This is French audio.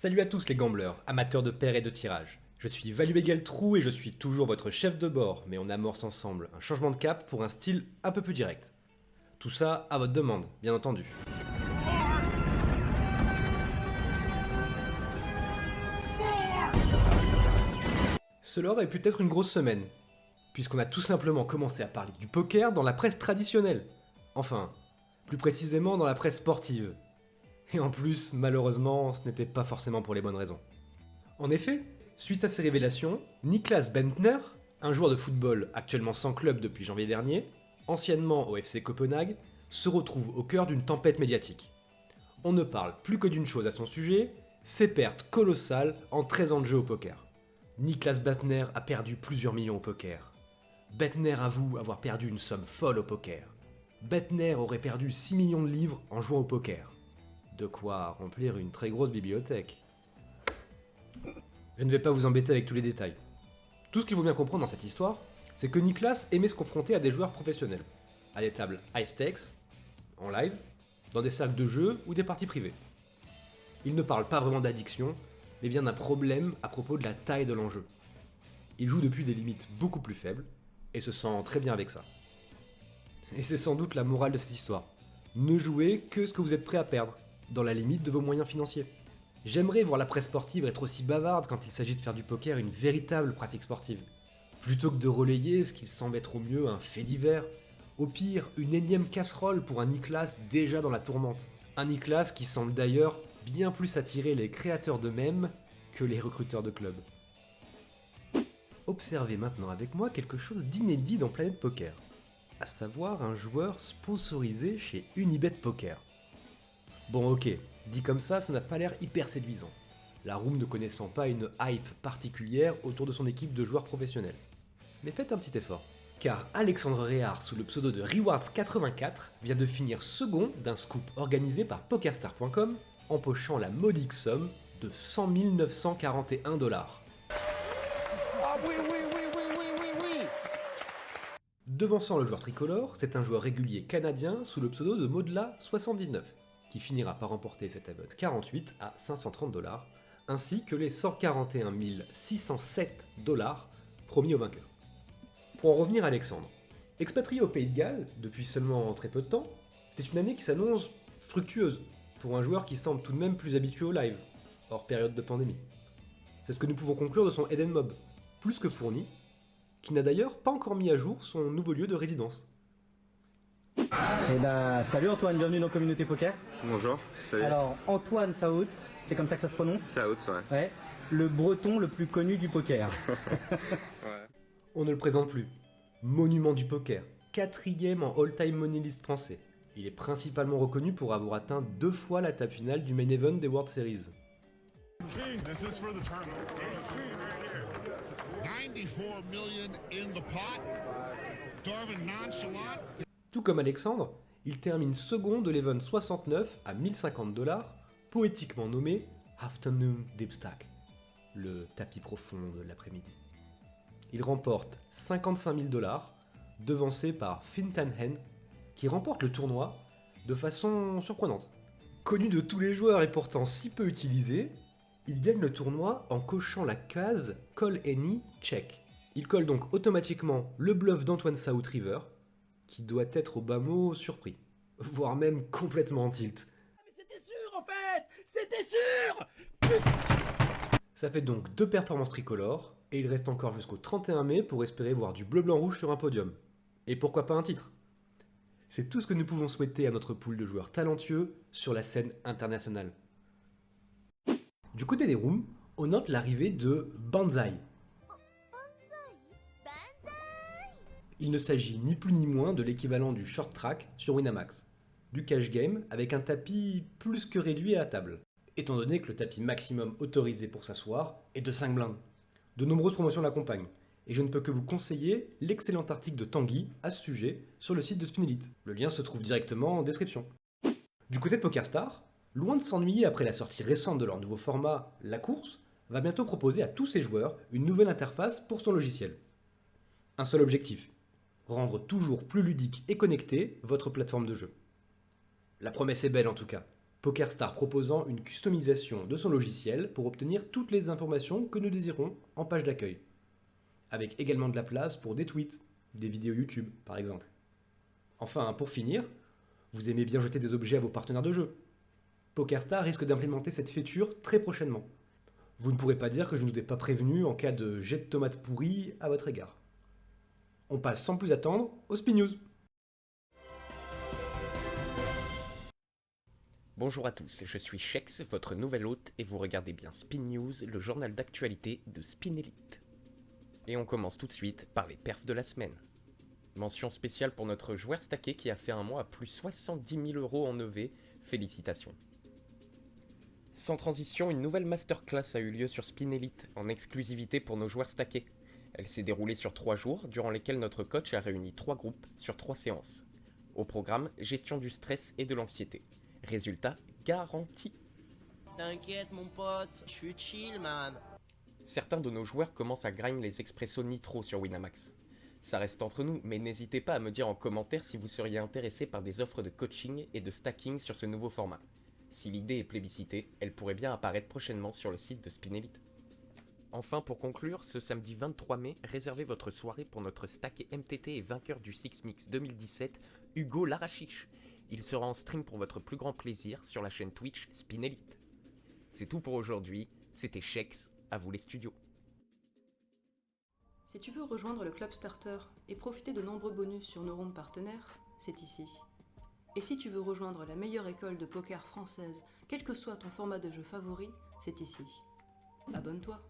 Salut à tous les gamblers, amateurs de paires et de tirage. Je suis Valuegal-Trou et je suis toujours votre chef de bord, mais on amorce ensemble un changement de cap pour un style un peu plus direct. Tout ça à votre demande, bien entendu. Cela aurait pu être une grosse semaine, puisqu'on a tout simplement commencé à parler du poker dans la presse traditionnelle. Enfin, plus précisément dans la presse sportive. Et en plus, malheureusement, ce n'était pas forcément pour les bonnes raisons. En effet, suite à ces révélations, Niklas Bendtner, un joueur de football actuellement sans club depuis janvier dernier, anciennement au FC Copenhague, se retrouve au cœur d'une tempête médiatique. On ne parle plus que d'une chose à son sujet, ses pertes colossales en 13 ans de jeu au poker. Niklas Bendtner a perdu plusieurs millions au poker. Bendtner avoue avoir perdu une somme folle au poker. Bendtner aurait perdu 6 millions de livres en jouant au poker. De quoi remplir une très grosse bibliothèque. Je ne vais pas vous embêter avec tous les détails. Tout ce qu'il faut bien comprendre dans cette histoire, c'est que Niklas aimait se confronter à des joueurs professionnels, à des tables high stakes, en live, dans des salles de jeu ou des parties privées. Il ne parle pas vraiment d'addiction, mais bien d'un problème à propos de la taille de l'enjeu. Il joue depuis des limites beaucoup plus faibles, et se sent très bien avec ça. Et c'est sans doute la morale de cette histoire. Ne jouez que ce que vous êtes prêt à perdre, dans la limite de vos moyens financiers. J'aimerais voir la presse sportive être aussi bavarde quand il s'agit de faire du poker une véritable pratique sportive. Plutôt que de relayer ce qu'il semble être au mieux un fait divers, au pire une énième casserole pour un Niklas déjà dans la tourmente. Un Niklas qui semble d'ailleurs bien plus attirer les créateurs d'eux-mêmes que les recruteurs de clubs. Observez maintenant avec moi quelque chose d'inédit dans Planète Poker, à savoir un joueur sponsorisé chez Unibet Poker. Bon ok, dit comme ça n'a pas l'air hyper séduisant, la room ne connaissant pas une hype particulière autour de son équipe de joueurs professionnels. Mais faites un petit effort, car Alexandre Réard sous le pseudo de Rewards84 vient de finir second d'un scoop organisé par PokerStar.com, empochant la modique somme de 100 941 $. Ah oui, oui, oui, oui, oui, oui, oui. Devançant le joueur tricolore, c'est un joueur régulier canadien sous le pseudo de Modla79, qui finira par remporter cet event 48 à 530 $, ainsi que les 141 607 $ promis au vainqueur. Pour en revenir à Alexandre, expatrié au Pays de Galles depuis seulement très peu de temps, c'est une année qui s'annonce fructueuse pour un joueur qui semble tout de même plus habitué au live, hors période de pandémie. C'est ce que nous pouvons conclure de son Eden Mob, plus que fourni, qui n'a d'ailleurs pas encore mis à jour son nouveau lieu de résidence. Eh ben, salut Antoine, bienvenue dans Communauté Poker. Bonjour, salut. Alors, Antoine Saout, c'est comme ça que ça se prononce? Saout, ouais. Ouais, le breton le plus connu du poker. Ouais. On ne le présente plus. Monument du poker, 4ème en all-time money list français. Il est principalement reconnu pour avoir atteint 2 fois la table finale du main event des World Series. King, this is for the tournament. 94 million in the pot. Darvin nonchalant. Tout comme Alexandre, il termine second de l'event 69 à 1050 $, poétiquement nommé Afternoon Deep Stack, le tapis profond de l'après-midi. Il remporte 55 000 $, devancé par Fintan Hen, qui remporte le tournoi de façon surprenante. Connu de tous les joueurs et pourtant si peu utilisé, il gagne le tournoi en cochant la case Call Any Check. Il colle donc automatiquement le bluff d'Antoine Saout River, qui doit être au bas mot surpris, voire même complètement en tilt. Mais c'était sûr en fait. C'était sûr. Ça fait donc 2 performances tricolores, et il reste encore jusqu'au 31 mai pour espérer voir du bleu-blanc-rouge sur un podium. Et pourquoi pas un titre? C'est tout ce que nous pouvons souhaiter à notre pool de joueurs talentueux sur la scène internationale. Du côté des rooms, on note l'arrivée de Banzai. Il ne s'agit ni plus ni moins de l'équivalent du short track sur Winamax, du cash game avec un tapis plus que réduit à table, étant donné que le tapis maximum autorisé pour s'asseoir est de 5 blindes. De nombreuses promotions l'accompagnent, et je ne peux que vous conseiller l'excellent article de Tanguy à ce sujet sur le site de Spin Elite. Le lien se trouve directement en description. Du côté de PokerStar, loin de s'ennuyer après la sortie récente de leur nouveau format, La Course, va bientôt proposer à tous ses joueurs une nouvelle interface pour son logiciel. Un seul objectif, rendre toujours plus ludique et connecté votre plateforme de jeu. La promesse est belle en tout cas. PokerStar proposant une customisation de son logiciel pour obtenir toutes les informations que nous désirons en page d'accueil. Avec également de la place pour des tweets, des vidéos YouTube par exemple. Enfin, pour finir, vous aimez bien jeter des objets à vos partenaires de jeu. PokerStar risque d'implémenter cette feature très prochainement. Vous ne pourrez pas dire que je ne vous ai pas prévenu en cas de jet de tomates pourries à votre égard. On passe sans plus attendre au Spin News. Bonjour à tous, je suis Shex, votre nouvel hôte, et vous regardez bien Spin News, le journal d'actualité de Spin Elite. Et on commence tout de suite par les perfs de la semaine. Mention spéciale pour notre joueur stacké qui a fait un mois à plus 70 000 € en EV, félicitations. Sans transition, une nouvelle masterclass a eu lieu sur Spin Elite, en exclusivité pour nos joueurs stackés. Elle s'est déroulée sur 3 jours, durant lesquels notre coach a réuni 3 groupes sur 3 séances. Au programme, gestion du stress et de l'anxiété. Résultat garanti. T'inquiète mon pote, je suis chill man. Certains de nos joueurs commencent à grind les expressos nitro sur Winamax. Ça reste entre nous, mais n'hésitez pas à me dire en commentaire si vous seriez intéressé par des offres de coaching et de stacking sur ce nouveau format. Si l'idée est plébiscitée, elle pourrait bien apparaître prochainement sur le site de Spin Elite. Enfin, pour conclure, ce samedi 23 mai, réservez votre soirée pour notre stacké MTT et vainqueur du Six Mix 2017, Hugo Larachiche. Il sera en stream pour votre plus grand plaisir sur la chaîne Twitch Spin Elite. C'est tout pour aujourd'hui, c'était Shex, à vous les studios. Si tu veux rejoindre le Club Starter et profiter de nombreux bonus sur nos rondes partenaires, c'est ici. Et si tu veux rejoindre la meilleure école de poker française, quel que soit ton format de jeu favori, c'est ici. Abonne-toi.